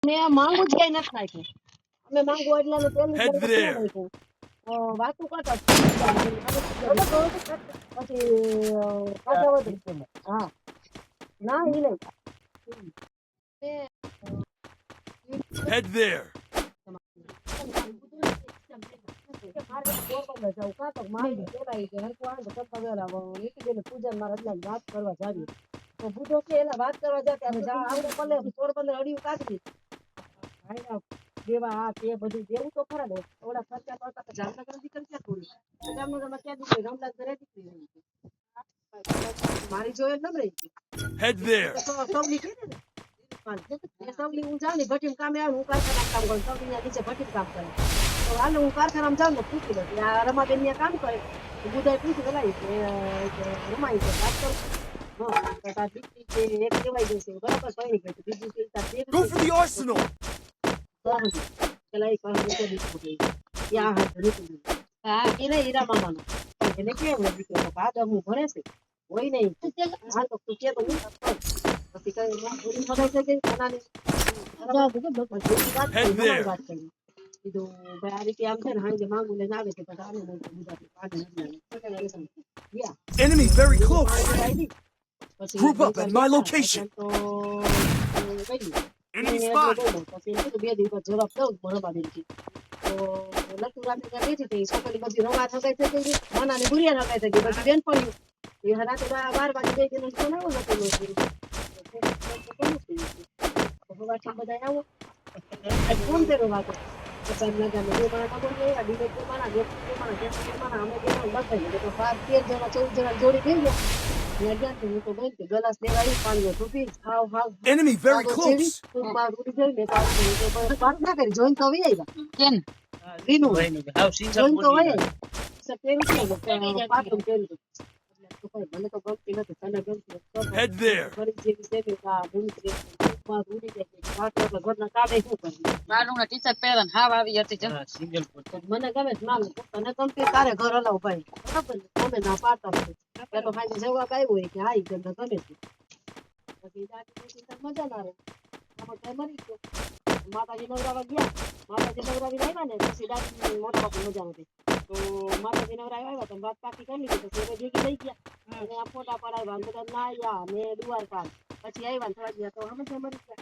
ને માંગુ જ કઈ નથી નાખ્યું. અમે માંગુ એટલે તેલ Head there. નાખ્યું. વાતું કરતા પછી હા ના ઈ નહીં. Head there. પૂજન માં રજલા વાત કરવા જાવી તો બુધો કે એલા વાત કરવા જતા આવડે પલે પોરબંદર અડિયું કાઢી દેવા આ તે બધું દેવું તો ખરા ને ઓલા ખર્ચા કરતા જામનગર દીકરી ક્યાં થોડી જામનગરમાં ક્યાં દીકરી રામદાસ ઘરે દીકરી મારી જોડે નમ રહી Head there. સૌલી કીધી ને સૌલી હું જાઉં ને ભટીમ કામે આવું હું કારખાના કામ કરું સૌલી નીચે ભટીમ કામ કરે તો હાલ હું કારખાનામાં જાઉં ને પૂછી લઉં આ રમાબેન ત્યાં કામ કરે બુધાએ પૂછી બોલાવી રમાઈ છે વાત કરું હા દીકરી છે એક કહેવાય જશે બરાબર કઈ ગઈ બીજું Go for the arsenal. પેલા એક હા એને હીરા મામાનો એને કેવું દીકરો ભાદમ હું ભણે છે હોય નહીં હા તો તું કે તો પછી કઈ પૂરી મગાઈ શકે બનાની Head there. વાત કરી કીધું ભાઈ આ રીતે આમ છે ને હાજે માંગુ લઈને આવે છે પછી આને Enemy very close. પછી Group up at my location. તો Enemy spotted. પછી બે દિવસ જવાબ દઉં બરોબર તો લખું રાતે ત્યાં બેઠી હતી છોકરી બધી રવા નગાઈ થઈ ગઈ મનાની ગુરિયા નગાઈ થઈ ગઈ બધી બેન પડ્યું એ રાતે 12 વાગે બે દિવસ બનાવો નથી બધા આવો ફોન કર્યો વાતો પછી લગાને બે માણા નગર ગયા ડીલે બે માણા બે માણા અમે બે લખાઈ તો 12 13 જણા 14 જણા જોડી થઈ ગયા ત્યાં ગયા હું તો બેન કે ગલાસ લેવાય પાણી ટૂપી ખાવ ખાવ Enemy very close. બાર ઉડી જઈ ને વાત ના કરી જોઈન તો આવી આવ્યા કેમ રીનું જોઈન તો હોય સત્યાવીસ ને પાટું કર્યું મને તો ગમતી નથી તને ગમતી Head there. ફરી જેવી સેવી આ ભૂલી બાર ઉડી જાય પાટો એટલે ઘરના કાઢે શું કરી બારનું ટી-શર્ટ પહેરન હાવ આવી હતી જ સિંગલ મને ગમે જ માલ તને ગમતી તારે ઘર હલાવ ભાઈ બરાબર તમે ના પાડતા પેલો ખાલી જવાબ આવ્યો હોય કે હા ઈ ગમે છે પછી દાદી મજા ના રહે મરી ગયો માતાજી નવરાવા ગયા માતાજી નવરાવી આવ્યા ને પછી દાદી મોટા બાપુ મજા નથી તો માતાજી નવરાવી આવ્યા તો વાત પાકી કરી લીધી પછી એ ભેગી લઈ ગયા અને આ ફોટા પડાવ્યા બધા ના આવ્યા ને દ્વારકા પછી આવ્યા ને થોડા ગયા તો અમે મરી ગયા